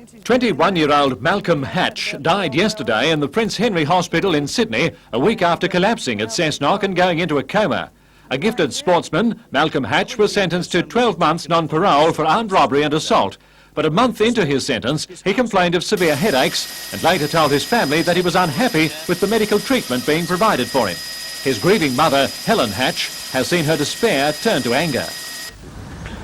21-year-old Malcolm Hatch died yesterday in the Prince Henry Hospital in Sydney a week after collapsing at Cessnock and going into a coma. A gifted sportsman, Malcolm Hatch was sentenced to 12 months non-parole for armed robbery and assault. But a month into his sentence, he complained of severe headaches and later told his family that he was unhappy with the medical treatment being provided for him. His grieving mother, Helen Hatch, has seen her despair turn to anger.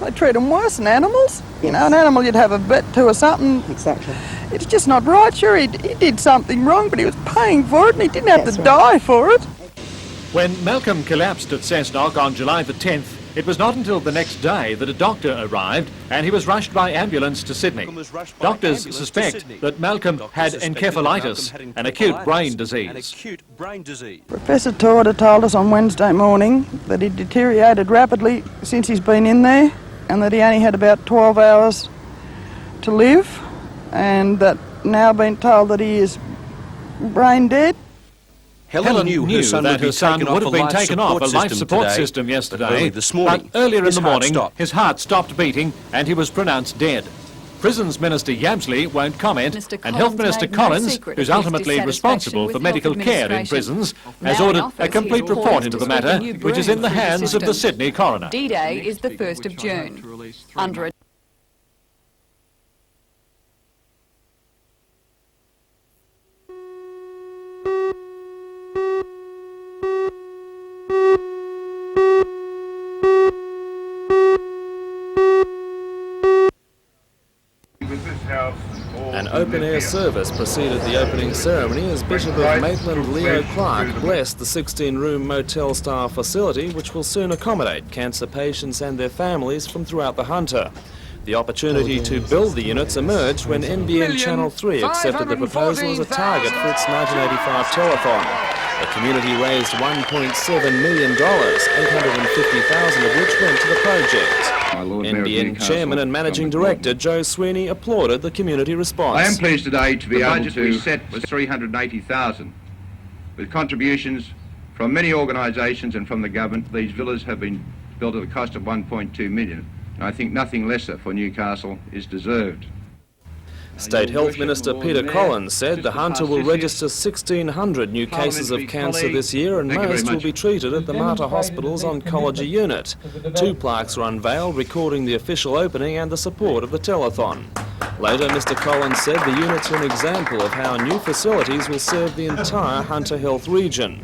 They treat them worse than animals. You know, an animal you'd have a vet to or something. Exactly. It's just not right. Sure, he did something wrong, but he was paying for it and he didn't have to die for it. When Malcolm collapsed at Cessnock on July the 10th, it was not until the next day that a doctor arrived and he was rushed by ambulance to Sydney. Doctors suspect that Malcolm had encephalitis, an acute brain disease. Professor Torres told us on Wednesday morning that he deteriorated rapidly since he's been in there and that he only had about 12 hours to live, and that now been told that he is brain dead. Helen knew that her son would have been taken off a life support system yesterday, but earlier in the morning his heart stopped beating and he was pronounced dead. Prisons Minister Yamsley won't comment, and Health Minister Collins, who's ultimately responsible for medical care in prisons, has ordered a complete report into the matter, which is in the hands of the Sydney coroner. D-Day is the 1st of June. Under a An open-air service preceded the opening ceremony as Bishop of Maitland Leo Clark blessed the 16-room motel-style facility, which will soon accommodate cancer patients and their families from throughout the Hunter. The opportunity to build the units emerged when NBN Channel 3 accepted the proposal as a target for its 1985 telethon. The community raised $1.7 million, $850,000 of which went to the project. NBN Chairman and Managing Director Joe Sweeney applauded the community response. I am pleased today to be able to... The budget we set was $380,000. With contributions from many organisations and from the government, these villas have been built at a cost of $1.2 million. And I think nothing lesser for Newcastle is deserved. State Health Minister Peter Collins said the Hunter will register 1,600 new cases of cancer this year, and most will be treated at the Mater Hospital's oncology unit. 2 plaques were unveiled recording the official opening and the support of the telethon. Later, Mr Collins said the units are an example of how new facilities will serve the entire Hunter Health region.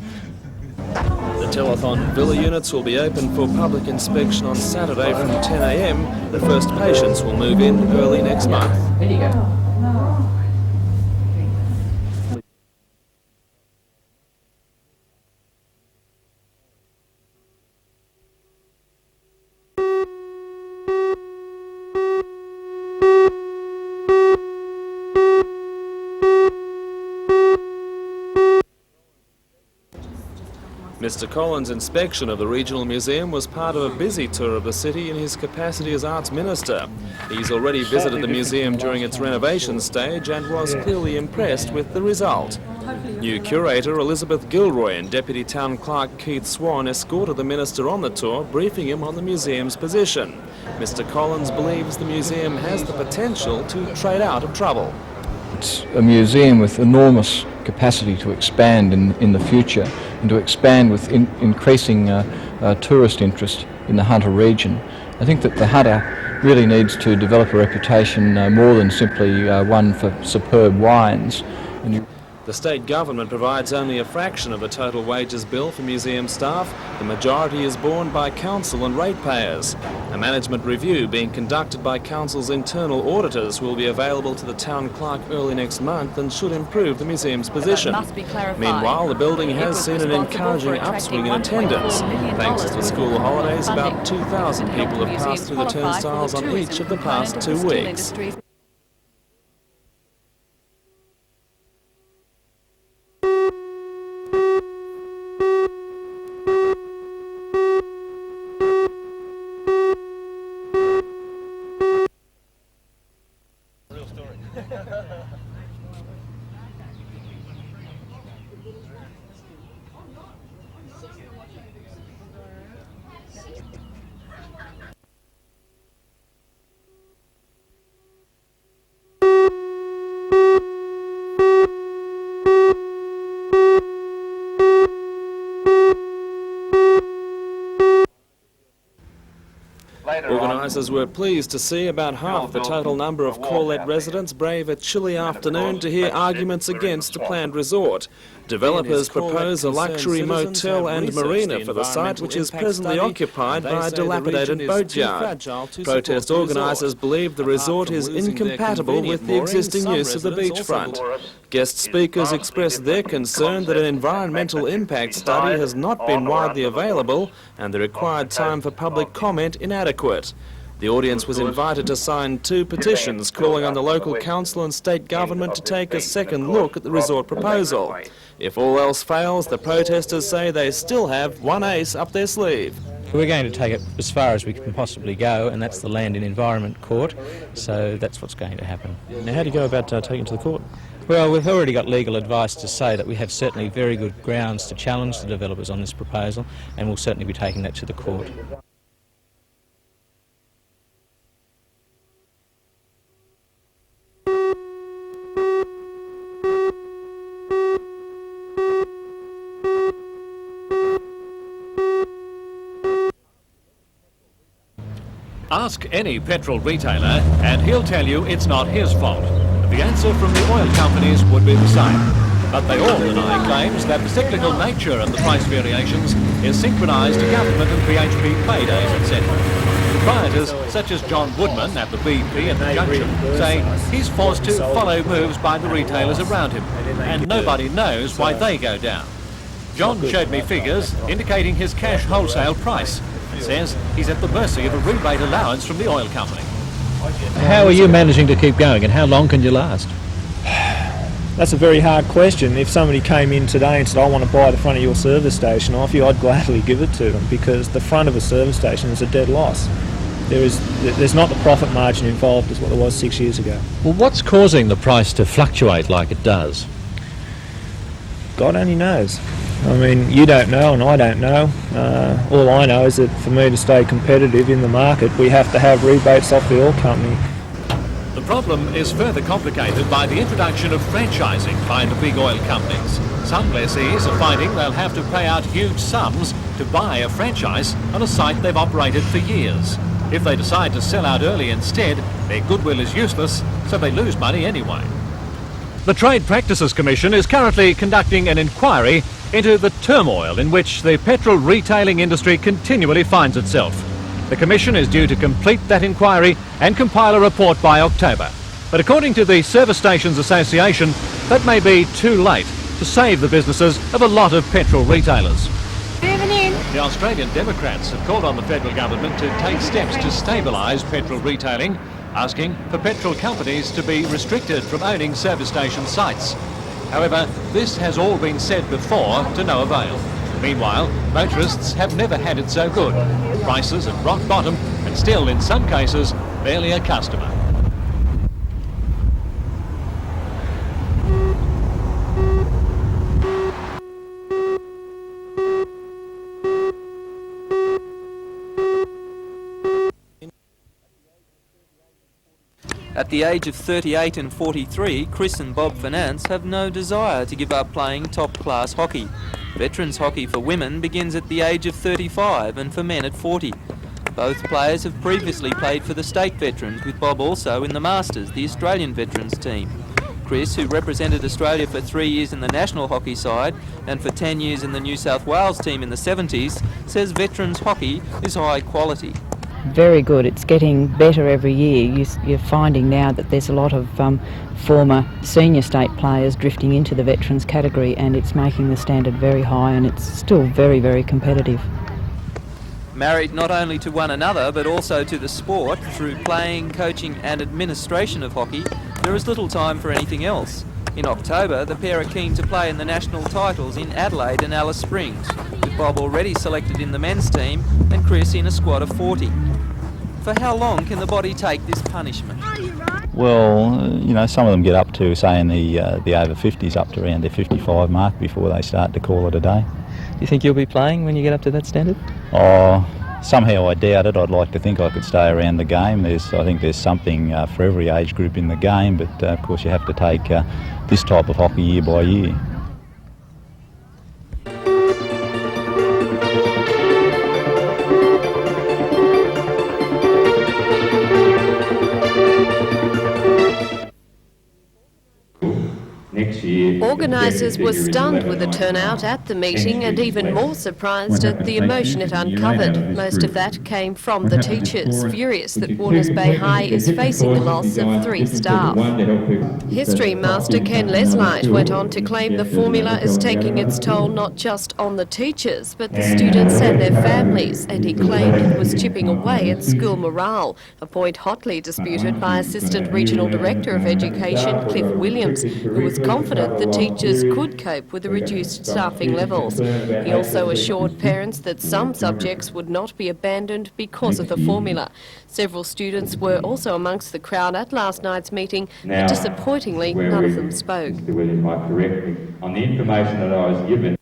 The telethon villa units will be open for public inspection on Saturday from 10 a.m. The first patients will move in early next month. Mr Collins' inspection of the Regional Museum was part of a busy tour of the city in his capacity as Arts Minister. He's already visited the museum during its renovation stage and was clearly impressed with the result. New curator Elizabeth Gilroy and Deputy Town Clerk Keith Swan escorted the Minister on the tour, briefing him on the museum's position. Mr Collins believes the museum has the potential to trade out of trouble. It's a museum with enormous capacity to expand in the future and to expand with increasing tourist interest in the Hunter region. I think that the Hunter really needs to develop a reputation more than simply one for superb wines. The state government provides only a fraction of the total wages bill for museum staff. The majority is borne by council and ratepayers. A management review being conducted by council's internal auditors will be available to the town clerk early next month and should improve the museum's position. Meanwhile, the building has seen an encouraging upswing in attendance. Thanks to the school holidays, about 2,000 people have passed through the turnstiles on each of the past 2 weeks. Organisers were pleased to see about half the total number of Corlett residents brave a chilly afternoon to hear arguments against the planned resort. Developers propose a luxury motel and marina for the site, which is presently occupied by a dilapidated boatyard. Protest organisers believe the resort is incompatible with the existing use of the beachfront. Guest speakers expressed their concern that an environmental impact study has not been widely available and the required time for public comment inadequate. The audience was invited to sign 2 petitions calling on the local council and state government to take a second look at the resort proposal. If all else fails, the protesters say they still have one ace up their sleeve. We're going to take it as far as we can possibly go, and that's the Land and Environment Court, so that's what's going to happen. Now, how do you go about taking it to the court? Well, we've already got legal advice to say that we have certainly very good grounds to challenge the developers on this proposal, and we'll certainly be taking that to the court. Ask any petrol retailer and he'll tell you it's not his fault. The answer from the oil companies would be the same. But they all deny claims that the cyclical nature of the price variations is synchronised to government and BHP paydays, etc. Proprietors such as John Woodman at the BP at the junction say he's forced to follow moves by the retailers around him, and nobody knows why they go down. John showed me figures indicating his cash wholesale price. Says he's at the mercy of a rebate allowance from the oil company. How are you managing to keep going, and how long can you last? That's a very hard question. If somebody came in today and said, I want to buy the front of your service station off you, I'd gladly give it to them, because the front of a service station is a dead loss. There's not the profit margin involved as what there was 6 years ago. Well, what's causing the price to fluctuate like it does? God only knows. I mean, you don't know and I don't know. All I know is that for me to stay competitive in the market, we have to have rebates off the oil company. The problem is further complicated by the introduction of franchising by the big oil companies. Some lessees are finding they'll have to pay out huge sums to buy a franchise on a site they've operated for years. If they decide to sell out early instead, their goodwill is useless, so they lose money anyway. The Trade Practices Commission is currently conducting an inquiry into the turmoil in which the petrol retailing industry continually finds itself. The Commission is due to complete that inquiry and compile a report by October. But according to the Service Stations Association, that may be too late to save the businesses of a lot of petrol retailers. The Australian Democrats have called on the federal government to take steps to stabilise petrol retailing, asking for petrol companies to be restricted from owning service station sites. However, this has all been said before to no avail. Meanwhile, motorists have never had it so good. Prices at rock bottom and still, in some cases, barely a customer. At the age of 38 and 43, Chris and Bob Finance have no desire to give up playing top-class hockey. Veterans hockey for women begins at the age of 35 and for men at 40. Both players have previously played for the state veterans, with Bob also in the Masters, the Australian veterans team. Chris, who represented Australia for 3 years in the national hockey side and for 10 years in the New South Wales team in the 70s, says veterans hockey is high quality. Very good. It's getting better every year. You're finding now that there's a lot of former senior state players drifting into the veterans category, and it's making the standard very high, and it's still very, very competitive. Married not only to one another but also to the sport through playing, coaching and administration of hockey, there is little time for anything else. In October, the pair are keen to play in the national titles in Adelaide and Alice Springs, with Bob already selected in the men's team and Chris in a squad of 40. For how long can the body take this punishment? Well, you know, some of them get up to, say, in the over 50s, up to around their 55 mark before they start to call it a day. Do you think you'll be playing when you get up to that standard? Oh, somehow I doubt it. I'd like to think I could stay around the game. I think there's something for every age group in the game, but of course you have to take this type of hockey year by year. Organisers were stunned with the turnout at the meeting and even more surprised at the emotion it uncovered. Most of that came from the teachers, furious that Warners Bay High is facing the loss of 3 staff. History master Ken Leslight went on to claim the formula is taking its toll not just on the teachers but the students and their families, and he claimed it was chipping away at school morale, a point hotly disputed by Assistant Regional Director of Education Cliff Williams, who was confident the teachers could cope with the reduced staffing levels. He also assured parents that some subjects would not be abandoned because of the formula. Several students were also amongst the crowd at last night's meeting, but disappointingly none of them spoke. On the information that I was given.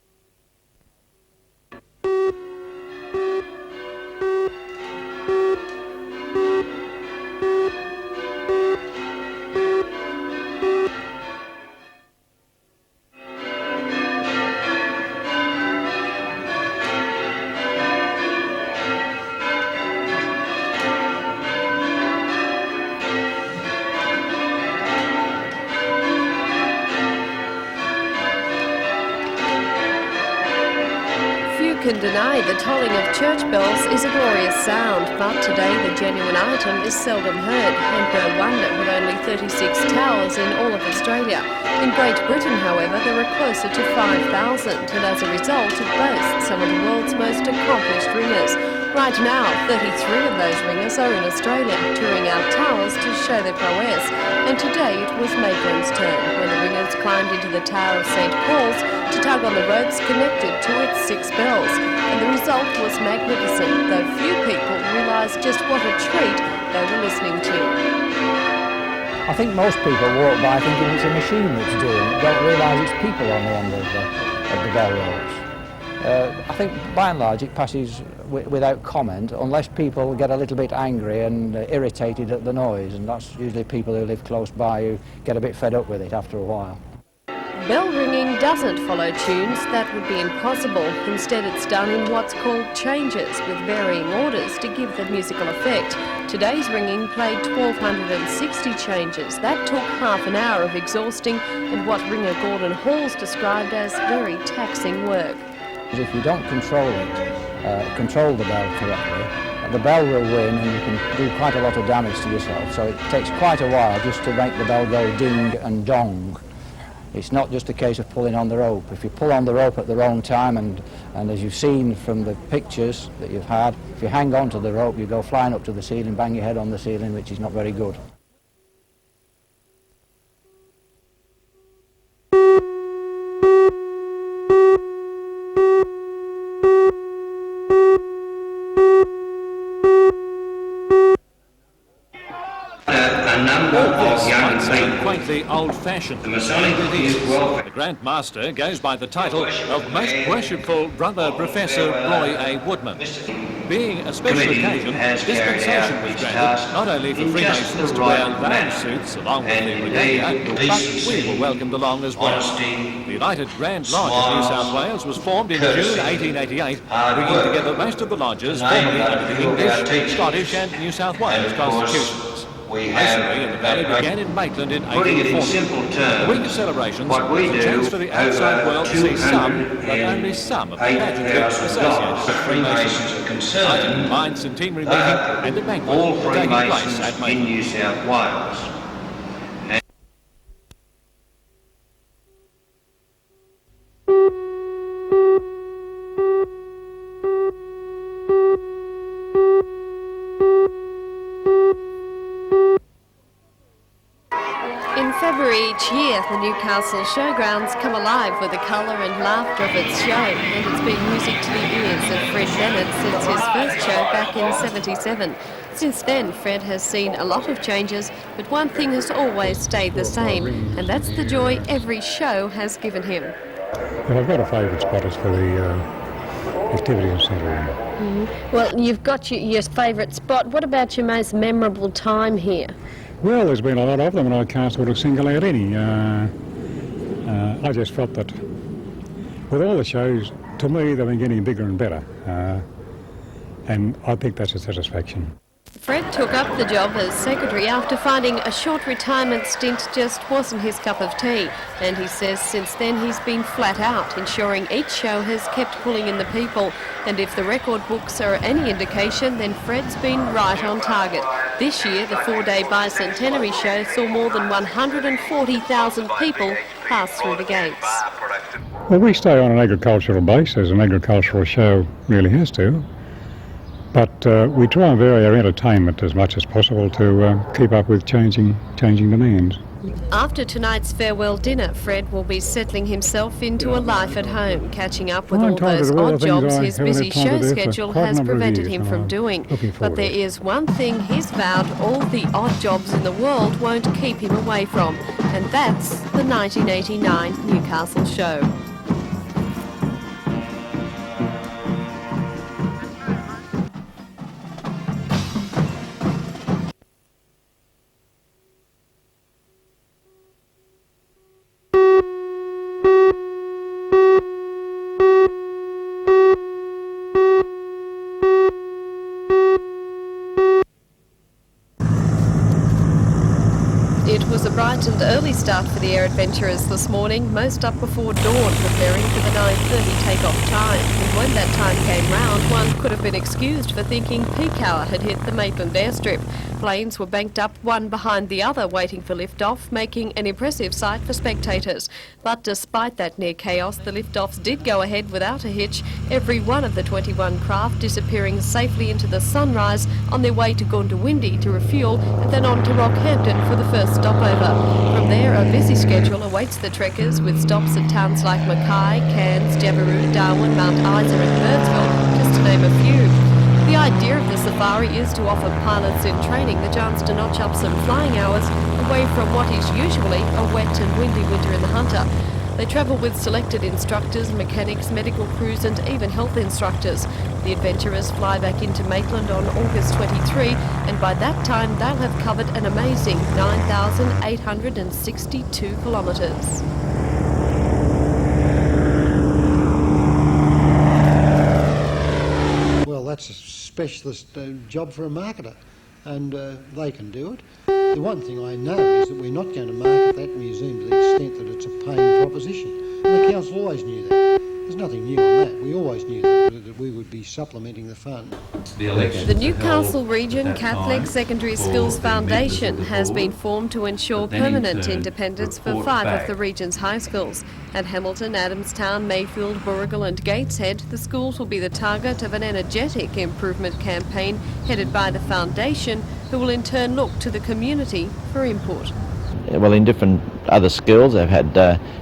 Can deny the tolling of church bells is a glorious sound, but today the genuine item is seldom heard, and no wonder with only 36 towers in all of Australia. In Great Britain, however, there are closer to 5,000, and as a result it boasts some of the world's most accomplished ringers. Right now, 33 of those ringers are in Australia, touring our towers to show their prowess, and today it was Maitland's turn, when the ringers climbed into the Tower of St Paul's to tug on the ropes connected to its 6 bells, and the result was magnificent, though few people realised just what a treat they were listening to. I think most people walk by thinking it's a machine that's doing it, don't realise it's people on the end of the bell ropes. I think by and large it passes without comment, unless people get a little bit angry and irritated at the noise, and that's usually people who live close by who get a bit fed up with it after a while. Bell ringing doesn't follow tunes, that would be impossible. Instead it's done in what's called changes, with varying orders to give the musical effect. Today's ringing played 1,260 changes. That took half an hour of exhausting and what ringer Gordon Halls described as very taxing work. If you don't control it, control the bell correctly, the bell will win and you can do quite a lot of damage to yourself. So it takes quite a while just to make the bell go ding and dong. It's not just a case of pulling on the rope. If you pull on the rope at the wrong time, and as you've seen from the pictures that you've had, if you hang on to the rope, you go flying up to the ceiling, bang your head on the ceiling, which is not very good. Quaintly old-fashioned. The Grand Master goes by the title of Most Worshipful Brother Professor Roy A. Woodman. Being a special occasion, dispensation was granted not only for Freemasons to wear lounge suits along with the regalia, but we were welcomed along as well. The United Grand Lodge of New South Wales was formed in June 1888, bringing together most of the lodges formerly under the English, Scottish and New South Wales constitutions. Masonry in the Valley began in Maitland in 1840. The week of celebrations was a chance for the outside world to see some, but only some, of the pageantry associated with Freemasons. Tonight, a combined centenary meeting and a banquet are taking place at Maitland. In New South Wales. Each year, the Newcastle Showgrounds come alive with the colour and laughter of its show, and it's been music to the ears of Fred Bennett since his first show back in '77. Since then, Fred has seen a lot of changes, but one thing has always stayed the same, and that's the joy every show has given him. Well, I've got a favourite spot is for the activity centre. Well, you've got your favourite spot. What about your most memorable time here? Well, there's been a lot of them, and I can't sort of single out any. I just felt that with all the shows, to me, they've been getting bigger and better, and I think that's a satisfaction. Fred took up the job as secretary after finding a short retirement stint just wasn't his cup of tea, and he says since then he's been flat out, ensuring each show has kept pulling in the people, and if the record books are any indication, then Fred's been right on target. This year the 4-day bicentenary show saw more than 140,000 people pass through the gates. Well, we stay on an agricultural base, as an agricultural show really has to. But we try and vary our entertainment as much as possible to keep up with changing demands. After tonight's farewell dinner, Fred will be settling himself into a life at home, catching up with all those odd jobs his busy show schedule has prevented him from doing. But there is one thing he's vowed all the odd jobs in the world won't keep him away from, and that's the 1989 Newcastle show. It was a bright and early start for the air adventurers this morning, most up before dawn, preparing for the 9:30 take-off time. And when that time came round, one could have been excused for thinking peak hour had hit the Maitland airstrip. Planes were banked up one behind the other, waiting for liftoff, making an impressive sight for spectators. But despite that near chaos, the liftoffs did go ahead without a hitch, every one of the 21 craft disappearing safely into the sunrise on their way to Goondiwindi to refuel, and then on to Rockhampton for the first stopover. From there, a busy schedule awaits the trekkers, with stops at towns like Mackay, Cairns, Jabiru, Darwin, Mount Isa and Birdsville, just to name a few. The idea of the safari is to offer pilots in training the chance to notch up some flying hours away from what is usually a wet and windy winter in the Hunter. They travel with selected instructors, mechanics, medical crews and even health instructors. The adventurers fly back into Maitland on August 23, and by that time they'll have covered an amazing 9,862 kilometres. Well, that's a specialist job for a marketer, and they can do it. The one thing I know is that we're not going to market that museum to the extent that it's a paying proposition. And the council always knew that. There's nothing new on that. We always knew that we would be supplementing the fund. The Newcastle Region Catholic Secondary Schools Foundation has been formed to ensure permanent independence for 5 of the region's high schools. At Hamilton, Adamstown, Mayfield, Burrigal and Gateshead, the schools will be the target of an energetic improvement campaign headed by the foundation, who will in turn look to the community for input. Well, in different other schools, they've had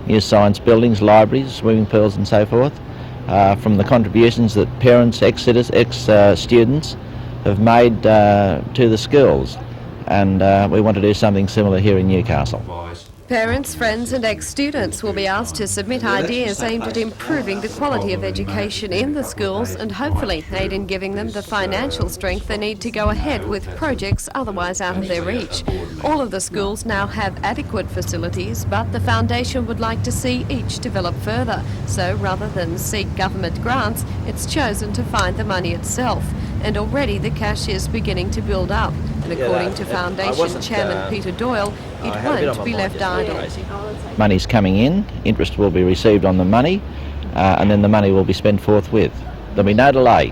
new science buildings, libraries, swimming pools and so forth. From the contributions that parents, ex-students have made to the schools. And we want to do something similar here in Newcastle. Parents, friends and ex-students will be asked to submit ideas aimed at improving the quality of education in the schools and hopefully aid in giving them the financial strength they need to go ahead with projects otherwise out of their reach. All of the schools now have adequate facilities, but the foundation would like to see each develop further. So rather than seek government grants, it's chosen to find the money itself. And already the cash is beginning to build up. And according to Foundation Chairman Peter Doyle, it won't be left idle. Money's coming in, interest will be received on the money, and then the money will be spent forthwith. There'll be no delay.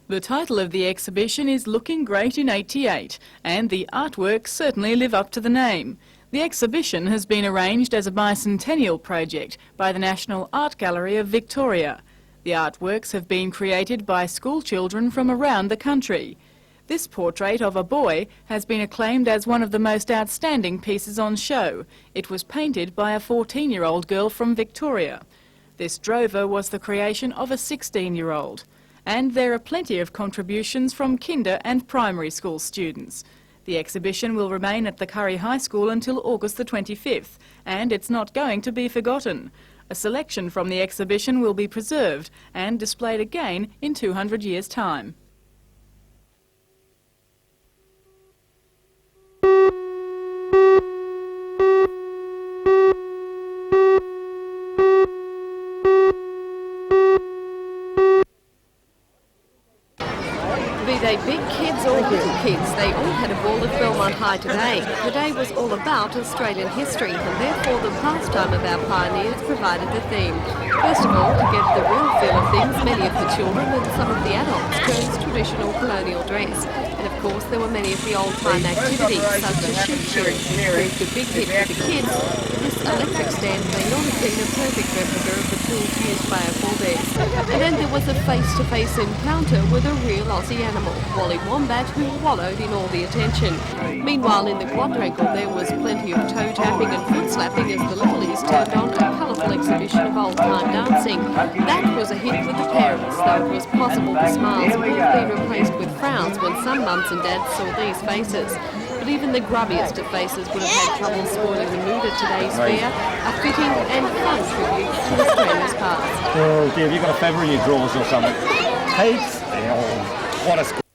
The title of the exhibition is Looking Great in 88, and the artworks certainly live up to the name. The exhibition has been arranged as a bicentennial project by the National Art Gallery of Victoria. The artworks have been created by school children from around the country. This portrait of a boy has been acclaimed as one of the most outstanding pieces on show. It was painted by a 14-year-old girl from Victoria. This drover was the creation of a 16-year-old. And there are plenty of contributions from kinder and primary school students. The exhibition will remain at the Curry High School until August the 25th, and it's not going to be forgotten. A selection from the exhibition will be preserved and displayed again in 200 years' time. They all had a ball at Belmont High today. The day was all about Australian history, and therefore the pastime of our pioneers provided the theme. First of all, to get the real feel of things, many of the children and some of the adults chose traditional colonial dress. And of course, there were many of the old-time activities, such as sheep shearing, which proved a big hit for the kids. This electric stand may not have been a perfect replica of the tools used by our forebears. And then there was a face-to-face encounter with a real Aussie animal, Wally Wombat, who wallowed in all the attention. Meanwhile, in the quadrangle, there was plenty of toe tapping and foot slapping as the littlies turned on a colourful exhibition of old-time dancing. That was a hit with the parents, though it was possible the smiles would have been replaced with frowns when some mums and dads saw these faces. But even the grubbiest of faces would have had trouble spoiling the mood at today's fair, a fitting and fun tribute to Australia's past. Oh dear, have you got a feather in your drawers or something? Heaps? Oh, what a